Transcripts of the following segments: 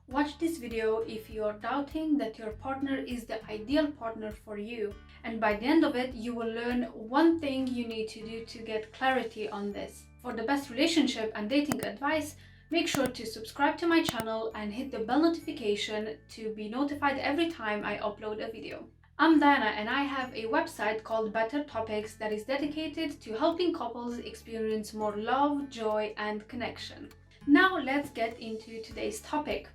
Watch this video if you're doubting that your partner is the ideal partner for you. And by the end of it, you will learn one thing you need to do to get clarity on this. For the best relationship and dating advice, make sure to subscribe to my channel and hit the bell notification to be notified every time I upload a video. I'm Diana and I have a website called Better Topics that is dedicated to helping couples experience more love, joy, and connection. Now let's get into today's topic.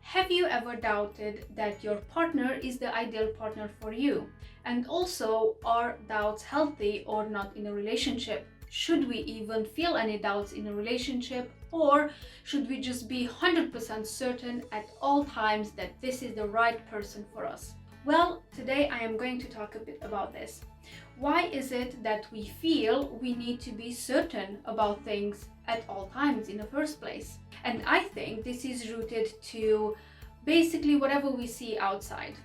Have you ever doubted that your partner is the ideal partner for you? And also, are doubts healthy or not in a relationship? Should we even feel any doubts in a relationship? Or should we just be 100% certain at all times that this is the right person for us? Well, today I am going to talk a bit about this. Why is it that we feel we need to be certain about things at all times in the first place? And I think this is rooted to basically whatever we see outside.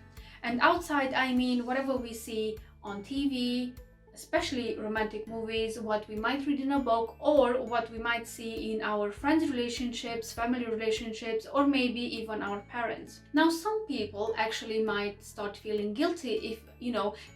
And outside, I mean whatever we see on TV, especially romantic movies, what we might read in a book, or what we might see in our friends' relationships, family relationships, or maybe even our parents. Now, some people actually might start feeling guilty if,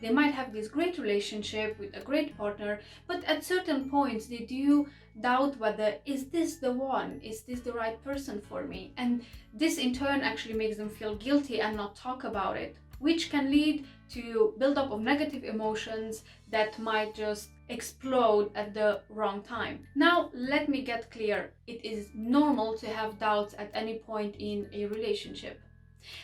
they might have this great relationship with a great partner, but at certain points they do doubt whether is this the one, is this the right person for me? And this in turn actually makes them feel guilty and not talk about it, which can lead to buildup of negative emotions that might just explode at the wrong time. Now, let me get clear. It is normal to have doubts at any point in a relationship.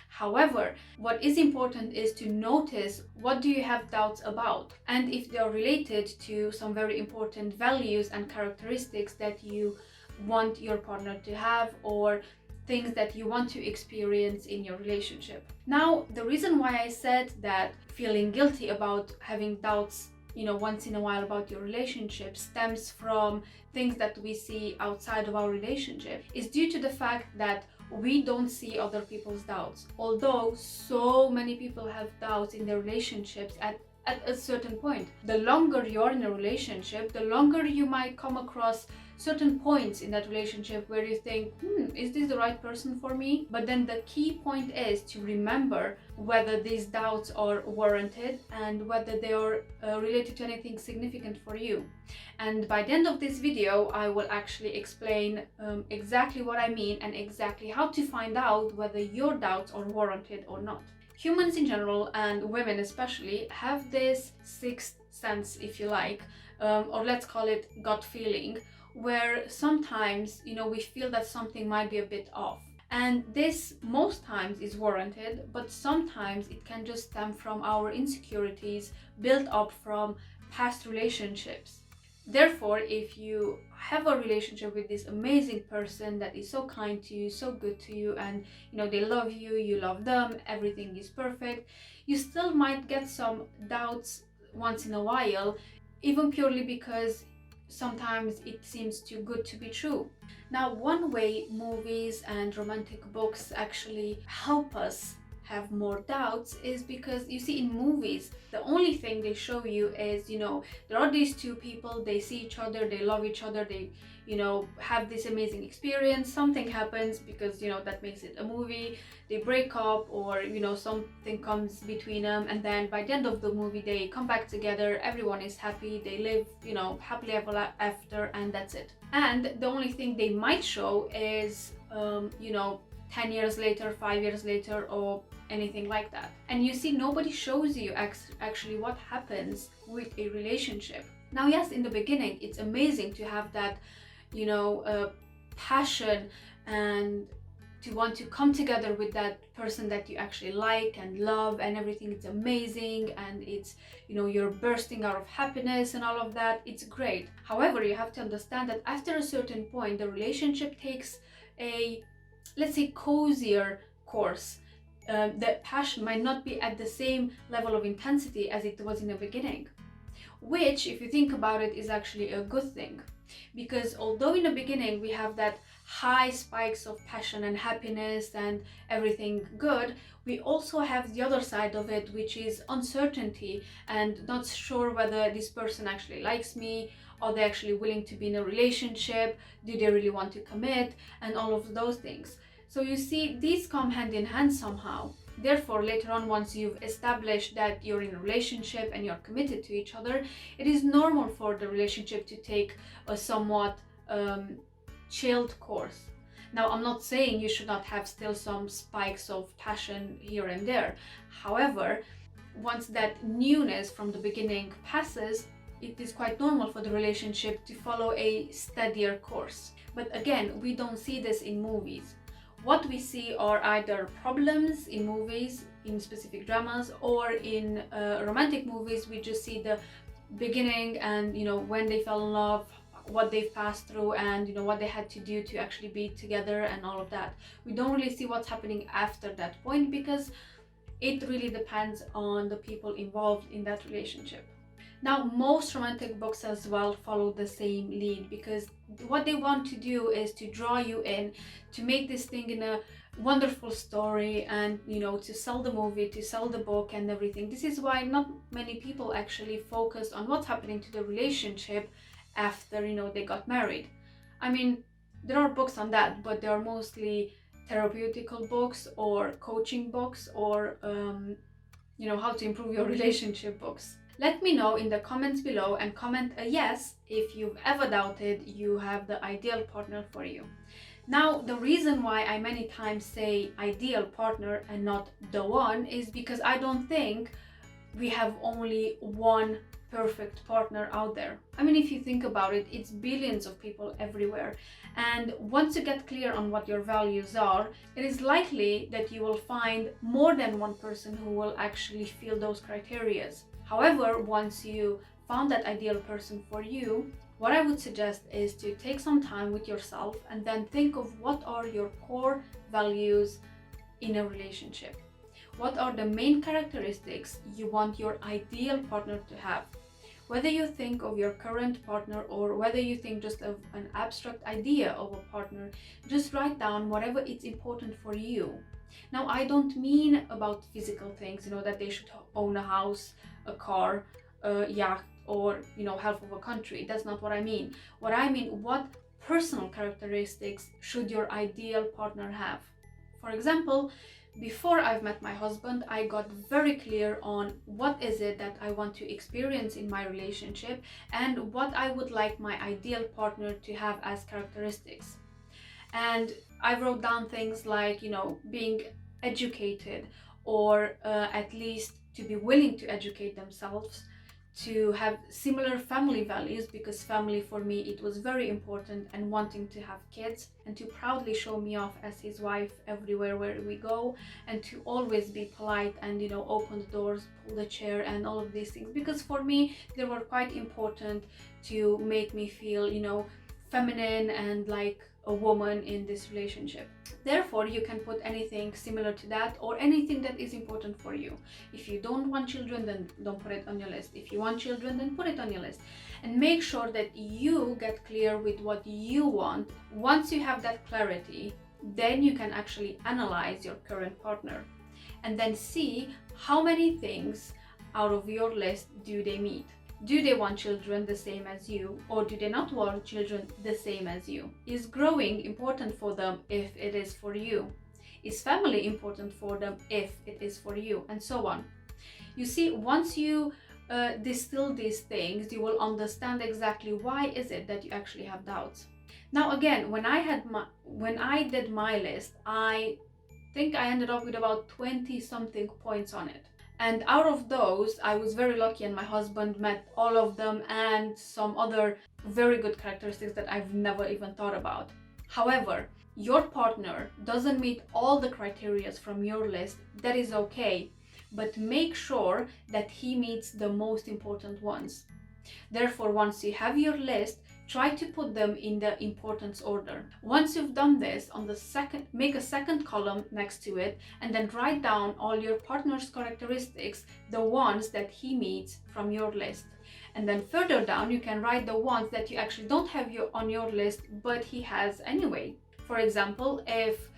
However, what is important is to notice what do you have doubts about, and if they are related to some very important values and characteristics that you want your partner to have, or things that you want to experience in your relationship. Now, the reason why I said that feeling guilty about having doubts, once in a while about your relationship stems from things that we see outside of our relationship is due to the fact that we don't see other people's doubts. Although so many people have doubts in their relationships at a certain point. The longer you're in a relationship, the longer you might come across certain points in that relationship where you think, is this the right person for me? But then the key point is to remember whether these doubts are warranted and whether they are related to anything significant for you. And by the end of this video, I will actually explain exactly what I mean and exactly how to find out whether your doubts are warranted or not. Humans in general, and women especially, have this sixth sense, if you like, or let's call it gut feeling, where sometimes, we feel that something might be a bit off. And this most times is warranted, but sometimes it can just stem from our insecurities built up from past relationships. Therefore, if you have a relationship with this amazing person that is so kind to you, so good to you, and they love you, you love them, everything is perfect, you still might get some doubts once in a while, even purely because sometimes it seems too good to be true. Now, one way movies and romantic books actually help us have more doubts is because you see in movies the only thing they show you is there are these two people, they see each other, they love each other, they have this amazing experience, something happens because that makes it a movie, they break up, or something comes between them, and then by the end of the movie they come back together, everyone is happy, they live happily ever after, and that's it. And the only thing they might show is 10 years later, 5 years later, or anything like that. And you see, nobody shows you actually what happens with a relationship. Now, yes, in the beginning, it's amazing to have that, passion and to want to come together with that person that you actually like and love, and everything is amazing, and it's you're bursting out of happiness and all of that. It's great. However, you have to understand that after a certain point, the relationship takes a, let's say, cozier course. The passion might not be at the same level of intensity as it was in the beginning, which, if you think about it, is actually a good thing. Because although in the beginning we have that high spikes of passion and happiness and everything good, we also have the other side of it, which is uncertainty and not sure whether this person actually likes me, Are they actually willing to be in a relationship? Do they really want to commit? And all of those things. So you see, these come hand in hand somehow. Therefore, later on, once you've established that you're in a relationship and you're committed to each other, it is normal for the relationship to take a somewhat chilled course. Now, I'm not saying you should not have still some spikes of passion here and there. However, once that newness from the beginning passes, it is quite normal for the relationship to follow a steadier course. But again, we don't see this in movies. What we see are either problems in movies, in specific dramas, or in romantic movies, we just see the beginning and, when they fell in love, what they've passed through, and what they had to do to actually be together and all of that. We don't really see what's happening after that point, because it really depends on the people involved in that relationship. Now, most romantic books as well follow the same lead, because what they want to do is to draw you in, to make this thing in a wonderful story, and to sell the movie, to sell the book and everything. This is why not many people actually focus on what's happening to the relationship after they got married. I mean, there are books on that, but they are mostly therapeutical books or coaching books or how to improve your relationship books. Let me know in the comments below, and comment a yes if you've ever doubted you have the ideal partner for you. Now, the reason why I many times say ideal partner and not the one is because I don't think we have only one perfect partner out there. I mean, if you think about it, it's billions of people everywhere. And once you get clear on what your values are, it is likely that you will find more than one person who will actually fill those criteria. However, once you found that ideal person for you, what I would suggest is to take some time with yourself and then think of what are your core values in a relationship. What are the main characteristics you want your ideal partner to have? Whether you think of your current partner or whether you think just of an abstract idea of a partner, just write down whatever is important for you. Now, I don't mean about physical things, that they should own a house, a car, a yacht, or half of a country. That's not what I mean. What I mean, what personal characteristics should your ideal partner have? For example, before I've met my husband, I got very clear on what is it that I want to experience in my relationship and what I would like my ideal partner to have as characteristics. And I wrote down things like, being educated, or at least to be willing to educate themselves, to have similar family values, because family for me, it was very important, and wanting to have kids and to proudly show me off as his wife everywhere where we go, and to always be polite and open the doors, pull the chair, and all of these things, because for me they were quite important to make me feel feminine and like a woman in this relationship. Therefore, you can put anything similar to that, or anything that is important for you. If you don't want children, then don't put it on your list. If you want children, then put it on your list. And make sure that you get clear with what you want. Once you have that clarity, then you can actually analyze your current partner and then see how many things out of your list do they meet. Do they want children the same as you, or do they not want children the same as you? Is growing important for them if it is for you? Is family important for them if it is for you? And so on. You see, once you distill these things, you will understand exactly why is it that you actually have doubts. Now, again, when I did my list, I think I ended up with about 20 something points on it. And out of those, I was very lucky and my husband met all of them, and some other very good characteristics that I've never even thought about. However, your partner doesn't meet all the criteria from your list, that is okay, but make sure that he meets the most important ones. Therefore, once you have your list, try to put them in the importance order. Once you've done this, make a second column next to it, and then write down all your partner's characteristics, the ones that he meets from your list. And then further down, you can write the ones that you actually don't have on your list, but he has anyway. For example, if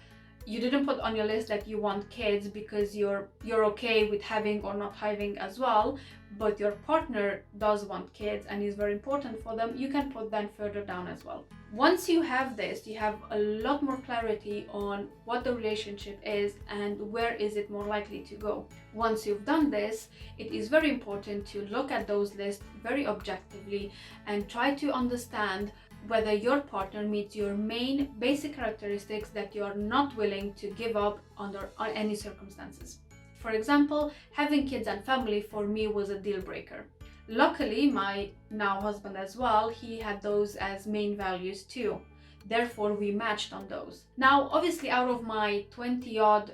you didn't put on your list that you want kids because you're okay with having or not having as well, but your partner does want kids and is very important for them, you can put them further down as well. Once you have this, you have a lot more clarity on what the relationship is and where is it more likely to go. Once you've done this, it is very important to look at those lists very objectively and try to understand whether your partner meets your main basic characteristics that you're not willing to give up under any circumstances. For example, having kids and family for me was a deal breaker. Luckily, my now husband as well, he had those as main values too. Therefore, we matched on those. Now, obviously, out of my 20 odd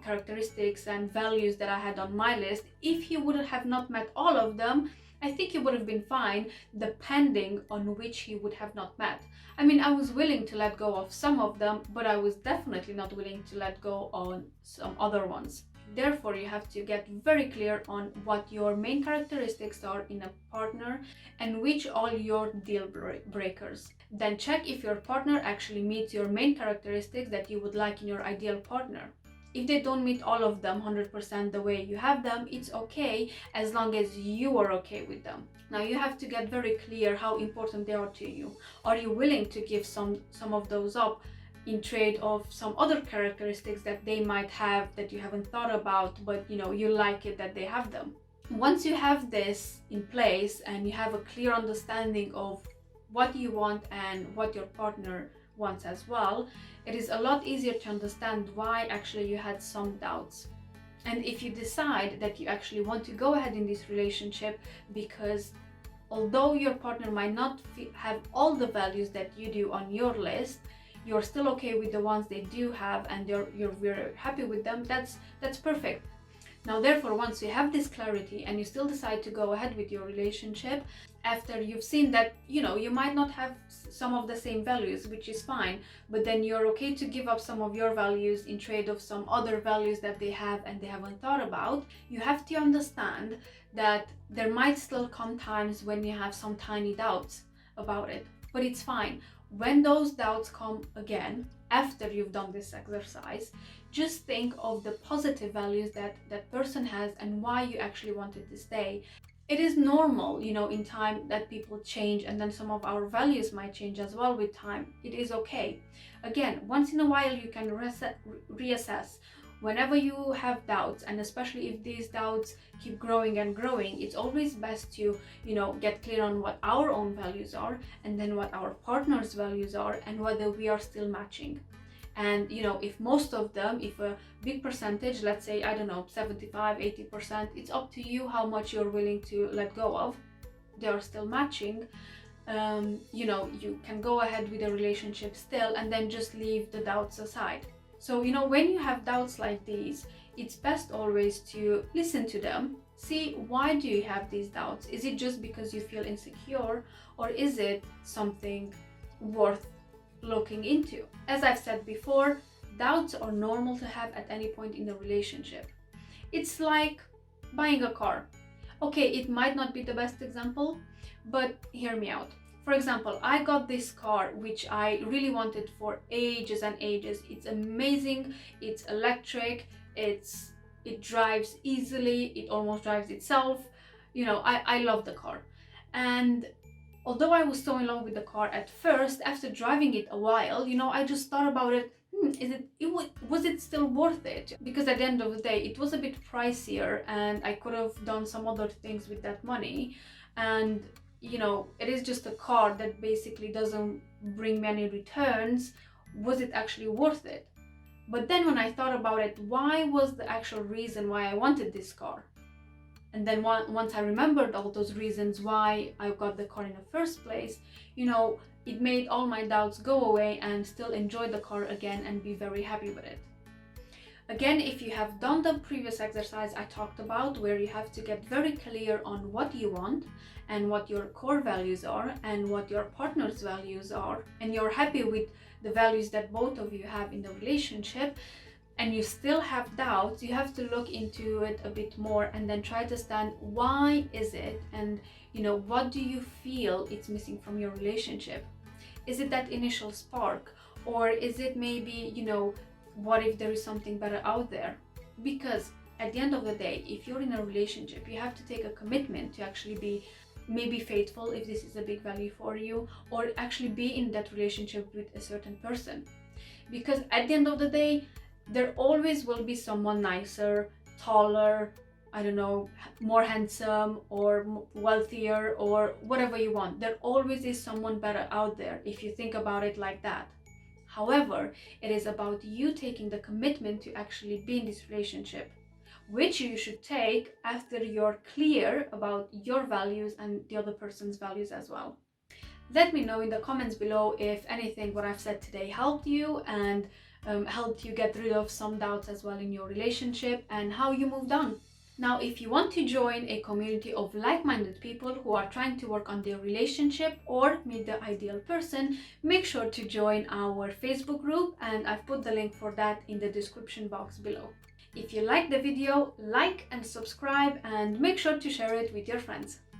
characteristics and values that I had on my list, if he would have not met all of them, I think he would have been fine, depending on which he would have not met. I mean, I was willing to let go of some of them, but I was definitely not willing to let go on some other ones. Therefore, you have to get very clear on what your main characteristics are in a partner and which are your deal breakers. Then check if your partner actually meets your main characteristics that you would like in your ideal partner. If they don't meet all of them 100% the way you have them, it's okay as long as you are okay with them. Now you have to get very clear how important they are to you. Are you willing to give some of those up in trade of some other characteristics that they might have that you haven't thought about, but you like it that they have them? Once you have this in place and you have a clear understanding of what you want and what your partner wants as well, it is a lot easier to understand why actually you had some doubts. And if you decide that you actually want to go ahead in this relationship, because although your partner might not have all the values that you do on your list, you're still okay with the ones they do have and you're very happy with them, that's perfect. Now, therefore, once you have this clarity and you still decide to go ahead with your relationship, after you've seen that, you might not have some of the same values, which is fine, but then you're okay to give up some of your values in trade of some other values that they have and they haven't thought about, you have to understand that there might still come times when you have some tiny doubts about it, but it's fine. When those doubts come again, after you've done this exercise, just think of the positive values that that person has and why you actually wanted to stay. It is normal, in time that people change, and then some of our values might change as well with time. It is okay. Again, once in a while you can reassess. Whenever you have doubts, and especially if these doubts keep growing and growing, it's always best to, get clear on what our own values are and then what our partner's values are and whether we are still matching. And, if most of them, if a big percentage, let's say, 75, 80%, it's up to you how much you're willing to let go of. They are still matching. You can go ahead with a relationship still and then just leave the doubts aside. So, when you have doubts like these, it's best always to listen to them, see why do you have these doubts? Is it just because you feel insecure, or is it something worth looking into? As I've said before, doubts are normal to have at any point in the relationship. It's like buying a car. Okay, it might not be the best example, but hear me out. For example, I got this car which I really wanted for ages and ages. It's amazing, it's electric, it drives easily, it almost drives itself. I love the car. And although I was so in love with the car at first, after driving it a while, I just thought about it. Was it still worth it? Because at the end of the day, it was a bit pricier and I could have done some other things with that money. And it is just a car that basically doesn't bring many returns. Was it actually worth it? But then when I thought about it, why was the actual reason why I wanted this car? And then once I remembered all those reasons why I got the car in the first place, it made all my doubts go away and still enjoy the car again and be very happy with it. Again, if you have done the previous exercise I talked about, where you have to get very clear on what you want and what your core values are and what your partner's values are, and you're happy with the values that both of you have in the relationship, and you still have doubts, you have to look into it a bit more and then try to understand why is it, and what do you feel it's missing from your relationship? Is it that initial spark, or is it maybe what if there is something better out there? Because at the end of the day, if you're in a relationship, you have to take a commitment to actually be maybe faithful if this is a big value for you, or actually be in that relationship with a certain person. Because at the end of the day, there always will be someone nicer, taller, I don't know, more handsome or wealthier or whatever you want. There always is someone better out there if you think about it like that. However, it is about you taking the commitment to actually be in this relationship, which you should take after you're clear about your values and the other person's values as well. Let me know in the comments below if anything what I've said today helped you and helped you get rid of some doubts as well in your relationship and how you moved on. Now, if you want to join a community of like-minded people who are trying to work on their relationship or meet the ideal person, make sure to join our Facebook group, and I've put the link for that in the description box below. If you liked the video, like and subscribe, and make sure to share it with your friends.